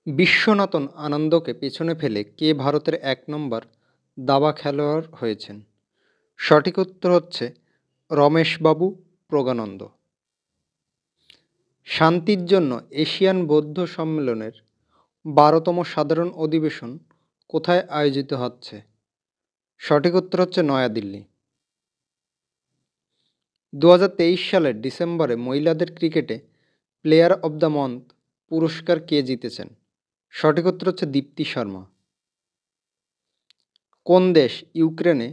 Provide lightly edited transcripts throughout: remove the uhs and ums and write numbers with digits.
বিশ্বনাথন আনন্দকে পেছনে ফেলে কে ভারতের ১ নম্বর দাবা খেলোয়াড় হয়েছেন? সঠিক উত্তর হচ্ছে রমেশবাবু প্রজ্ঞানন্দ। শান্তির জন্য এশিয়ান বৌদ্ধ সম্মেলনের ১২তম সাধারণ অধিবেশন কোথায় আয়োজিত হচ্ছে? সঠিক উত্তর হচ্ছে নয়াদিল্লি। ২০২৩ সালের ডিসেম্বরে মহিলাদের ক্রিকেটে প্লেয়ার অব দ্য মান্থ পুরস্কার কে জিতেছেন? সঠিক উত্তর হচ্ছে দীপ্তি শর্মা। কোন দেশ ইউক্রেনে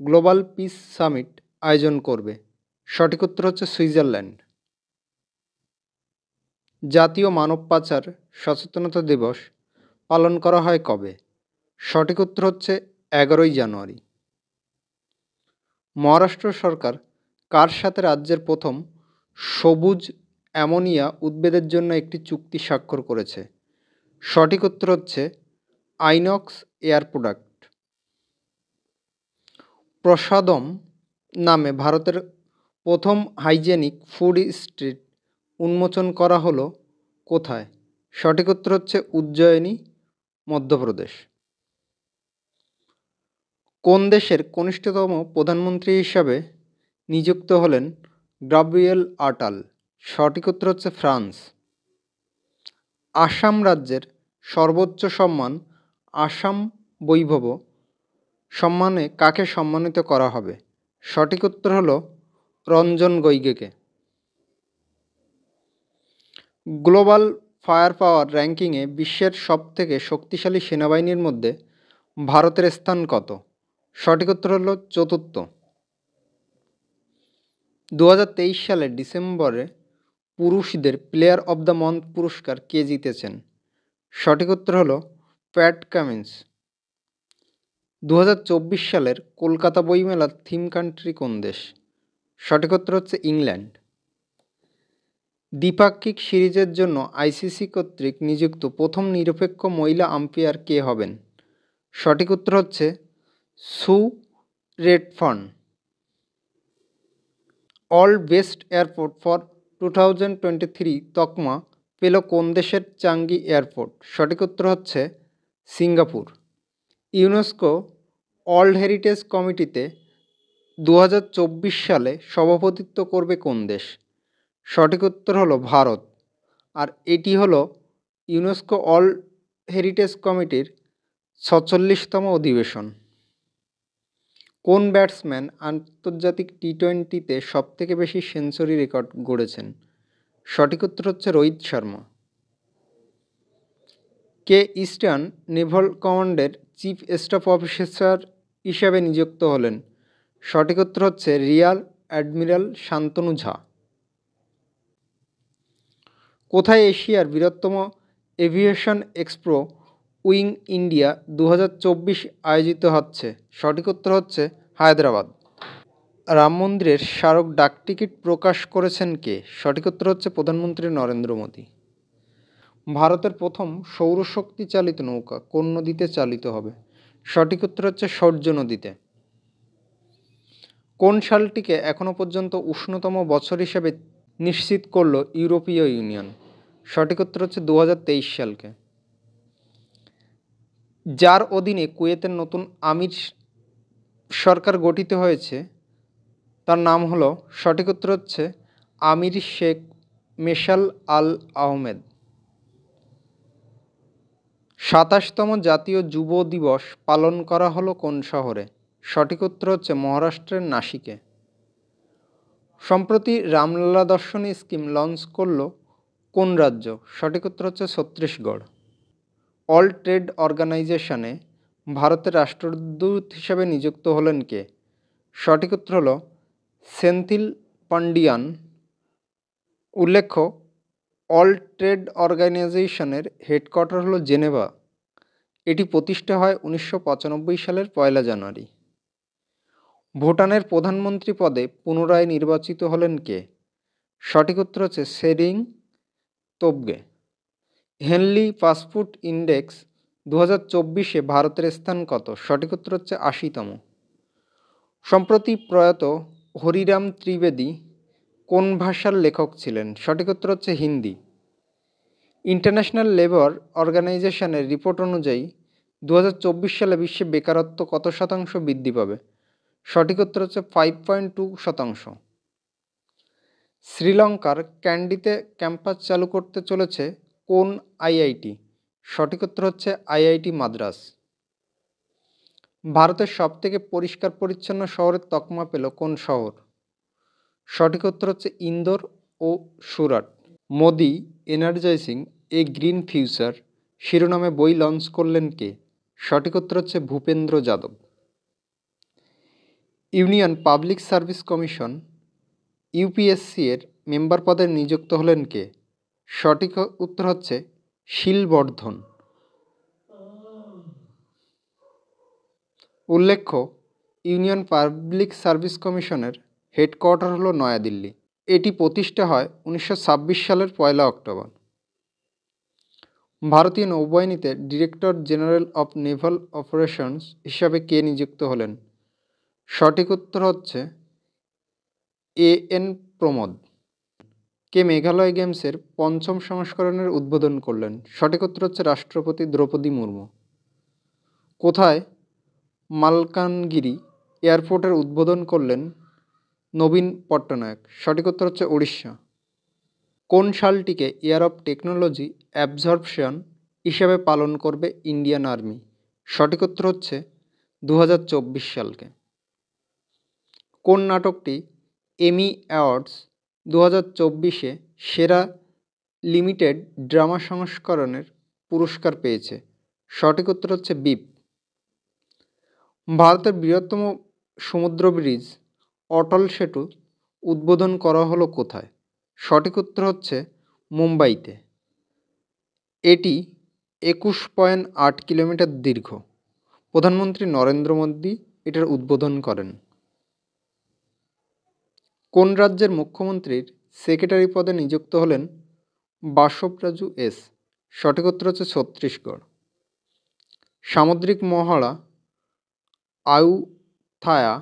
গ্লোবাল পিস সামিট আয়োজন করবে? সঠিক উত্তর হচ্ছে সুইজারল্যান্ড। জাতীয় মানব পাচার সচেতনতা দিবস পালন করা হয় কবে? সঠিক উত্তর হচ্ছে ১১ই জানুয়ারি। মহারাষ্ট্র সরকার কার সাথে রাজ্যের প্রথম সবুজ অ্যামোনিয়া উদ্ভিদের জন্য একটি চুক্তি স্বাক্ষর করেছে? সঠিক উত্তর হচ্ছে আইনক্স এয়ার প্রোডাক্ট। প্রসাদম নামে ভারতের প্রথম হাইজেনিক ফুড স্ট্রিট উন্মোচন করা হলো কোথায়? সঠিক উত্তর হচ্ছে উজ্জয়িনী, মধ্যপ্রদেশ। কোন দেশের কনিষ্ঠতম প্রধানমন্ত্রী হিসাবে নিযুক্ত হলেন গাব্রিয়েল আটাল? সঠিক উত্তর হচ্ছে ফ্রান্স। আসাম রাজ্যের সর্বোচ্চ সম্মান আসাম বৈভব সম্মানে কাকে সম্মানিত করা হবে? সঠিক উত্তর হলো রঞ্জন গগৈকে। গ্লোবাল ফায়ার পাওয়ার র্যাঙ্কিংয়ে বিশ্বের সবথেকে শক্তিশালী সেনাবাহিনীর মধ্যে ভারতের স্থান কত? সঠিক উত্তর হলো চতুর্থ। ২০২৩ সালের ডিসেম্বরে পুরুষদের প্লেয়ার অব দ্য মান্থ পুরস্কার কে জিতেছেন? সঠিক উত্তর হলো প্যাট কামিন্স। ২০২৪ সালের কলকাতা বইমেলার থিম কান্ট্রি কোন দেশ? সঠিক উত্তর হচ্ছে ইংল্যান্ড। দ্বিপাক্ষিক সিরিজের জন্য আইসিসি কর্তৃক নিযুক্ত প্রথম নিরপেক্ষ মহিলা আম্পায়ার কে হবেন? সঠিক উত্তর হচ্ছে সু Redfern. All best airport for 2023 তকমা পেল কোন দেশের চাঙ্গি এয়ারপোর্ট? সঠিক উত্তর হচ্ছে সিঙ্গাপুর। ইউনেস্কো ওয়ার্ল্ড হেরিটেজ কমিটিতে ২০২৪ সালে সভাপতিত্ব করবে কোন দেশ? সঠিক উত্তর হলো ভারত। আর এটি হলো ইউনেস্কো ওয়ার্ল্ড হেরিটেজ কমিটির ৪৬তম অধিবেশন। কোন ব্যাটসম্যান আন্তর্জাতিক টি-20তে সবথেকে বেশি সেঞ্চুরি রেকর্ড গড়েছেন? সঠিক উত্তর হচ্ছে রোহিত শর্মা। কে ইস্টার্ন নেভাল কমান্ডের চিফ স্টাফ অফিসার হিসাবে নিযুক্ত হলেন? সঠিক উত্তর হচ্ছে রিয়ার অ্যাডমিরাল শান্তনু ঝা। কোথায় এশিয়ার বৃহত্তম এভিয়েশন এক্সপো উইং ইন্ডিয়া ২০২৪ আয়োজিত হচ্ছে? সঠিক উত্তর হচ্ছে হায়দ্রাবাদ। রাম মন্দিরের স্মারক ডাকটিকিট প্রকাশ করেছেন কে? সঠিক উত্তর হচ্ছে প্রধানমন্ত্রী নরেন্দ্র মোদী। ভারতের প্রথম সৌরশক্তি চালিত নৌকা কোন নদীতে চালিত হবে? সঠিক উত্তর হচ্ছে সৌর্য নদীতে। কোন সালটিকে এখনও পর্যন্ত উষ্ণতম বছর হিসেবে নিশ্চিত করল ইউরোপীয় ইউনিয়ন? সঠিক উত্তর হচ্ছে ২০২৩ সালকে। যার অধীনে কুয়েতের নতুন আমির সরকার গঠিত হয়েছে তার নাম হলো, সঠিক উত্তর হচ্ছে আমির শেখ মেশাল আল আহমেদ। ২৭তম জাতীয় যুব দিবস পালন করা হলো কোন শহরে? সঠিক উত্তর হচ্ছে মহারাষ্ট্রের নাসিকে। সম্প্রতি রামলালা দর্শনী স্কিম লঞ্চ করল কোন রাজ্য? সঠিক উত্তর হচ্ছে ছত্তিশগড়। ওয়ার্ল্ড ট্রেড অর্গানাইজেশনে ভারতের রাষ্ট্রদূত হিসেবে নিযুক্ত হলেন কে? সঠিক উত্তর হলো সেন্থিল পান্ডিয়ান। উল্লেখ্য, ওয়ার্ল্ড ট্রেড অর্গানাইজেশনের হেডকোয়ার্টার হলো জেনেভা। এটি প্রতিষ্ঠা হয় ১৯৯৫ সালের ১ জানুয়ারি। ভুটানের প্রধানমন্ত্রী পদে পুনরায় নির্বাচিত হলেন কে? সঠিক উত্তর হচ্ছে সেরিং তোবগে। হেনলি পাসপোর্ট ইন্ডেক্স ২০২৪-এ ভারতের স্থান কত? সঠিক উত্তর হচ্ছে ৮০তম। সম্প্রতি প্রয়াত হরিরাম ত্রিবেদী কোন ভাষার লেখক ছিলেন? সঠিক উত্তর হচ্ছে হিন্দি। ইন্টারন্যাশনাল লেবার অর্গানাইজেশনের রিপোর্ট অনুযায়ী 2024 সালে বিশ্বে বেকারত্ব কত শতাংশ বৃদ্ধি পাবে? সঠিক উত্তর হচ্ছে 5.2%। শ্রীলঙ্কার ক্যান্ডিতে ক্যাম্পাস চালু করতে চলেছে কোন আইআইটি? সঠিক উত্তর হচ্ছে আইআইটি মাদ্রাজ। ভারতের সবথেকে পরিষ্কার পরিচ্ছন্ন শহরের তকমা পেল কোন শহর? সঠিক উত্তর হচ্ছে ইন্দোর ও Surat. Modi energising a green future শিরোনামে বই লঞ্চ করলেন কে? সঠিক উত্তর হচ্ছে Bhupendra Yadav. Union public service commission UPSC এর মেম্বার পদে নিযুক্ত হলেন কে? সঠিক উত্তর হচ্ছে শিলবর্ধন। উল্লেখ্য, ইউনিয়ন পাবলিক সার্ভিস কমিশনের হেডকোয়ার্টার হলো নয়াদিল্লি। এটি প্রতিষ্ঠা হয় 1926 সালের 1 অক্টোবর। ভারতীয় নৌবাহিনীতে director general of naval operations হিসাবে কে নিযুক্ত হলেন? সঠিক উত্তর হচ্ছে এএন প্রমোদ। কে মেঘালয় গেমসের 5ম সংস্করণের উদ্বোধন করলেন? সঠিক উত্তর হচ্ছে রাষ্ট্রপতি দ্রৌপদী মুর্মু। কোথায় মালকানগিরি এয়ারপোর্টের উদ্বোধন করলেন নবীন পট্টনায়ক? সঠিক উত্তর হচ্ছে উড়িষ্যা। কোন সালটিকে ইয়ার অফ টেকনোলজি অ্যাবজর্পশন হিসাবে পালন করবে ইন্ডিয়ান আর্মি? সঠিক উত্তর হচ্ছে 2024 সালকে। কোন নাটকটি এমি অ্যাওয়ার্ডস 2024-এ সেরা লিমিটেড ড্রামা সংস্করণের পুরস্কার পেয়েছে? সঠিক উত্তর হচ্ছে বিপ। ভারতের বৃহত্তম সমুদ্র ব্রিজ অটল সেতু উদ্বোধন করা হলো কোথায়? সঠিক উত্তর হচ্ছে মুম্বাইতে। এটি 21.8 কিলোমিটার দীর্ঘ। প্রধানমন্ত্রী নরেন্দ্র মোদী এটার উদ্বোধন করেন। কোন রাজ্যের মুখ্যমন্ত্রীর সেক্রেটারি পদে নিযুক্ত হলেন বাসবরাজু এস? সঠিক উত্তর হচ্ছে ছত্তিশগড়। সামুদ্রিক মহড়া আয়ুথায়া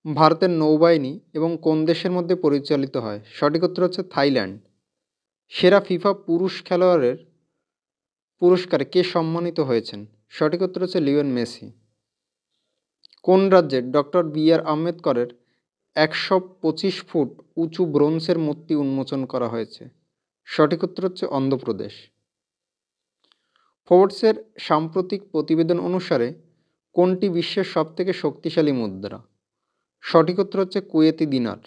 ভারতের নৌবাহিনী এবং কোন দেশের মধ্যে পরিচালিত হয়? সঠিক উত্তর হচ্ছে থাইল্যান্ড। সেরা ফিফা পুরুষ খেলোয়াড়ের পুরস্কারে কে সম্মানিত হয়েছেন? সঠিক উত্তর হচ্ছে লিওনেল মেসি। কোন রাজ্যের ডক্টর বি.আর. আম্বেদকরের 125 ফুট উঁচু ব্রোঞ্জের মূর্তি উন্মোচন করা হয়েছে? সঠিক উত্তর হচ্ছে অন্ধ্রপ্রদেশ। ফোর্বসের সাম্প্রতিক প্রতিবেদন অনুসারে কোনটি বিশ্বের সবথেকে শক্তিশালী মুদ্রা? সঠিক উত্তর হচ্ছে কুয়েতি দিনার।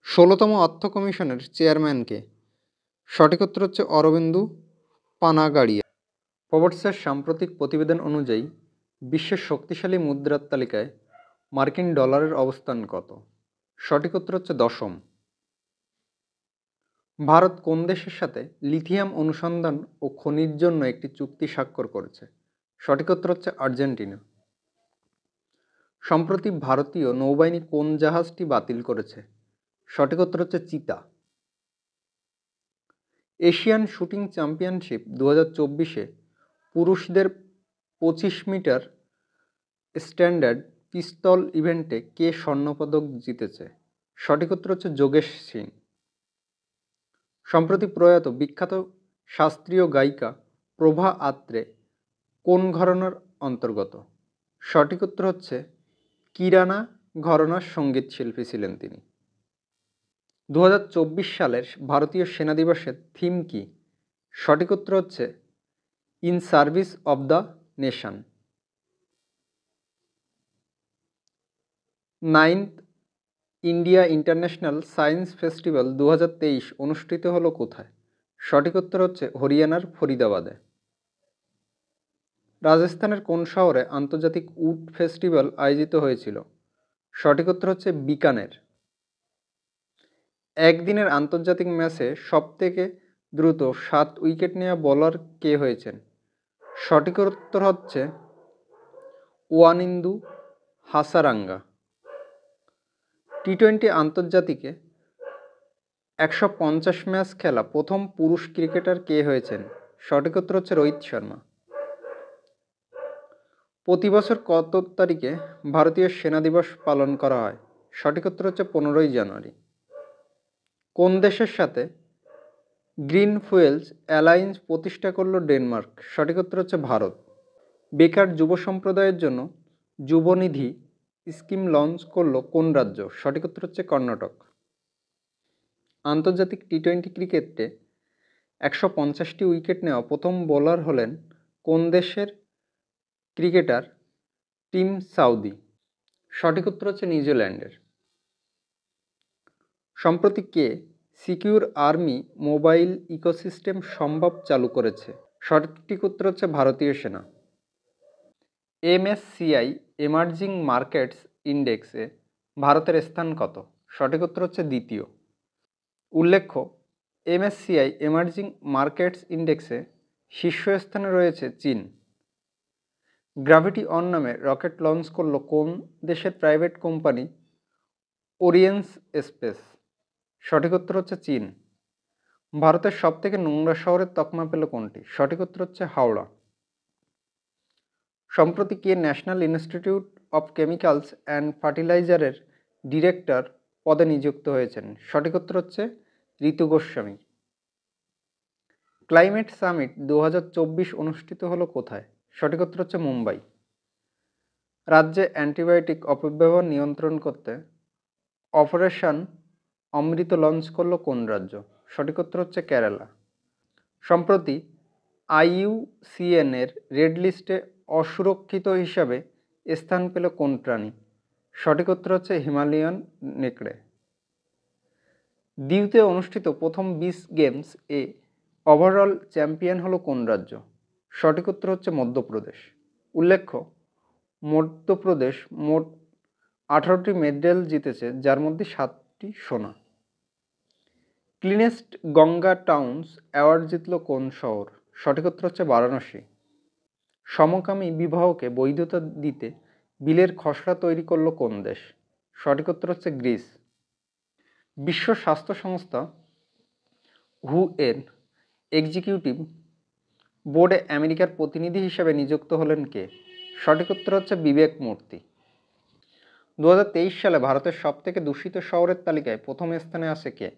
16তম অর্থ কমিশনের চেয়ারম্যানকে? সঠিক উত্তর হচ্ছে অরবিন্দু পানাগাড়িয়া। ফোর্বসের সাম্প্রতিক প্রতিবেদন অনুযায়ী বিশ্বের শক্তিশালী মুদ্রার তালিকায় মার্কিন ডলারের অবস্থান কত? সঠিক উত্তর হচ্ছে 10ম। ভারত কোন দেশের সাথে লিথিয়াম অনুসন্ধান ও খনির জন্য একটি চুক্তি স্বাক্ষর করেছে? সঠিক উত্তর হচ্ছে আর্জেন্টিনা। সম্প্রতি ভারতীয় নৌবাহিনী কোন জাহাজটি বাতিল করেছে? সঠিক উত্তর হচ্ছে চিতা। এশিয়ান শুটিং চ্যাম্পিয়নশিপ 2024-এ পুরুষদের 25 মিটার স্ট্যান্ডার্ড পিস্তল ইভেন্টে কে স্বর্ণপদক জিতেছে? সঠিক উত্তর হচ্ছে যোগেশ সিং। সম্প্রতি প্রয়াত বিখ্যাত শাস্ত্রীয় গায়িকা প্রভা আত্রে কোন ঘরানার অন্তর্গত? সঠিক উত্তর হচ্ছে কিরানা ঘরানার সঙ্গীত শিল্পী ছিলেন তিনি। 2024 সালের ভারতীয় সেনা দিবসের থিম কি? সঠিক উত্তর হচ্ছে in service of the nation. 9th India international science festival 2023 অনুষ্ঠিত হলো কোথায়? সঠিক উত্তর হচ্ছে হরিয়ানার ফরিদাবাদে। রাজস্থানের কোন শহরে আন্তর্জাতিক উট ফেস্টিভ্যাল আয়োজিত হয়েছিল? সঠিক উত্তর হচ্ছে বিকানের। একদিনের আন্তর্জাতিক ম্যাচে সবথেকে দ্রুত 7 উইকেট নেওয়া বোলার কে হয়েছেন? সঠিক উত্তর হচ্ছে ওয়ানিন্দু হাসারাঙ্গা। টি-20 আন্তর্জাতিকে 150 ম্যাচ খেলা প্রথম পুরুষ ক্রিকেটার কে হয়েছেন? সঠিক উত্তর হচ্ছে রোহিত শর্মা। প্রতি বছর কত তারিখে ভারতীয় সেনা দিবস পালন করা হয়? সঠিক উত্তর হচ্ছে 15ই জানুয়ারি। কোন দেশের সাথে গ্রিন ফুয়েলস অ্যালায়েন্স প্রতিষ্ঠা করলো ডেনমার্ক, সঠিক উত্তর হচ্ছে ভারত। বেকার যুব সম্প্রদায়ের জন্য যুবনিধি স্কিম লঞ্চ করলো কোন রাজ্য, সঠিক উত্তর হচ্ছে কর্ণাটক। আন্তর্জাতিক টি-20 ক্রিকেটে 150টি উইকেট নেওয়া প্রথম বোলার হলেন কোন দেশের ক্রিকেটার? টিম সাউদি, সঠিক উত্তর হচ্ছে নিউজিল্যান্ডের। সম্প্রতি কে সিকিউর আর্মি মোবাইল ইকোসিস্টেম সম্ভব চালু করেছে? সঠিক উত্তর হচ্ছে ভারতীয় সেনা। MSCI এমার্জিং মার্কেটস ইন্ডেক্সে ভারতের স্থান কত? সঠিক উত্তর হচ্ছে দ্বিতীয়। উল্লেখ্য, MSCI এমার্জিং মার্কেটস ইন্ডেক্সে শীর্ষস্থানে রয়েছে চীন। গ্র্যাভিটি অন নামে রকেট লঞ্চ করলো কোন দেশের প্রাইভেট কোম্পানি? ওরিয়েন্স স্পেস, সঠিক উত্তর হচ্ছে চীন। ভারতের সবথেকে নোংরা শহরের তকমা পেল কোনটি? সঠিক উত্তর হচ্ছে হাওড়া। সম্প্রতি কে national institute of chemicals and ফার্টিলাইজারের ডিরেক্টর পদে নিযুক্ত হয়েছেন? সঠিক উত্তর হচ্ছে ঋতু গোস্বামী। ক্লাইমেট সামিট 2024 অনুষ্ঠিত হলো কোথায়? সঠিক উত্তর হচ্ছে মুম্বাই। রাজ্যে অ্যান্টিবায়োটিক অপব্যবহার নিয়ন্ত্রণ করতে অপারেশন অমৃত লঞ্চ করলো কোন রাজ্য? সঠিক উত্তর হচ্ছে কেরালা। সম্প্রতি IUCN এর রেড লিস্টে অসুরক্ষিত হিসাবে স্থান পেল কোন প্রাণী? সঠিক উত্তর হচ্ছে হিমালয়ান নেকড়ে। দিউতে অনুষ্ঠিত প্রথম 20 গেমস এ ওভারঅল চ্যাম্পিয়ন হলো কোন রাজ্য? সঠিক উত্তর হচ্ছে মধ্যপ্রদেশ। উল্লেখ্য, মধ্যপ্রদেশ মোট 18টি মেডেল জিতেছে, যার মধ্যে 7টি সোনা। ক্লিনেস্ট গঙ্গা টাউনস অ্যাওয়ার্ড জিতল কোন শহর? সঠিক উত্তর হচ্ছে বারাণসী। সমকামী বিবাহকে বৈধতা দিতে বিলের খসড়া তৈরি করলো কোন দেশ? সঠিক উত্তর হচ্ছে গ্রিস। বিশ্ব স্বাস্থ্য সংস্থা WHO এর এক্সিকিউটিভ বোর্ডে আমেরিকার প্রতিনিধি হিসেবে নিযুক্ত হলেন কে? সঠিক উত্তর হচ্ছে বিবেক মূর্তি। 2023 সালে ভারতের সবথেকে দূষিত শহরের তালিকায় প্রথম স্থানে আসে কে?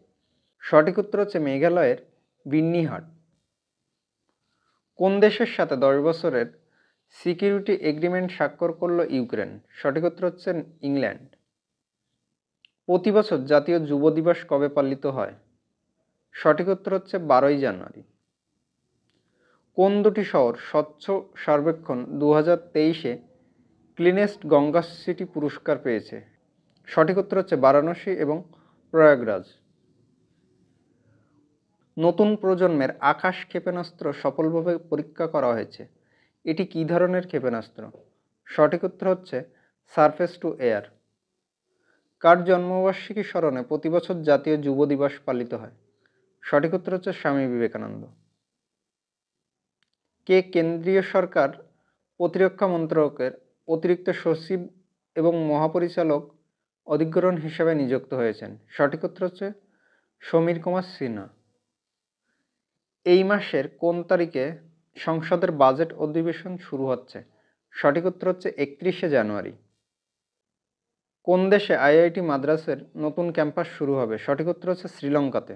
সঠিক উত্তর হচ্ছে মেঘালয়ের বিন্নিহাট। কোন দেশের সাথে 10 বছরের সিকিউরিটি এগ্রিমেন্ট স্বাক্ষর করল ইউক্রেন? সঠিক উত্তর হচ্ছে ইংল্যান্ড। প্রতি বছর জাতীয় যুব দিবস কবে পালিত হয়? সঠিক উত্তর হচ্ছে 12ই জানুয়ারি। কোন দুটি শহর স্বচ্ছ সর্বেক্ষণ 2023-এ ক্লিনেস্ট গঙ্গা সিটি পুরস্কার পেয়েছে? সঠিক উত্তর হচ্ছে বারাণসী এবং প্রয়াগরাজ। নতুন প্রজন্মের আকাশ ক্ষেপণাস্ত্র সফলভাবে পরীক্ষা করা হয়েছে। এটি কী ধরনের ক্ষেপণাস্ত্র? সঠিক উত্তর হচ্ছে সারফেস টু এয়ার। কার জন্মবার্ষিকী স্মরণে প্রতি বছর জাতীয় যুব দিবস পালিত হয়? সঠিক উত্তর হচ্ছে স্বামী বিবেকানন্দ। কে কেন্দ্রীয় সরকার প্রতিরক্ষা মন্ত্রকের অতিরিক্ত সচিব এবং মহাপরিচালক অধিগ্রহণ হিসাবে নিযুক্ত হয়েছেন? সঠিক উত্তর হচ্ছে সমীর কুমার সিনহা। এই মাসের কোন তারিখে সংসদের বাজেট অধিবেশন শুরু হচ্ছে? সঠিক উত্তর হচ্ছে 31শে জানুয়ারি। কোন দেশে IIT মাদ্রাসের নতুন ক্যাম্পাস শুরু হবে? সঠিক উত্তর হচ্ছে শ্রীলঙ্কাতে।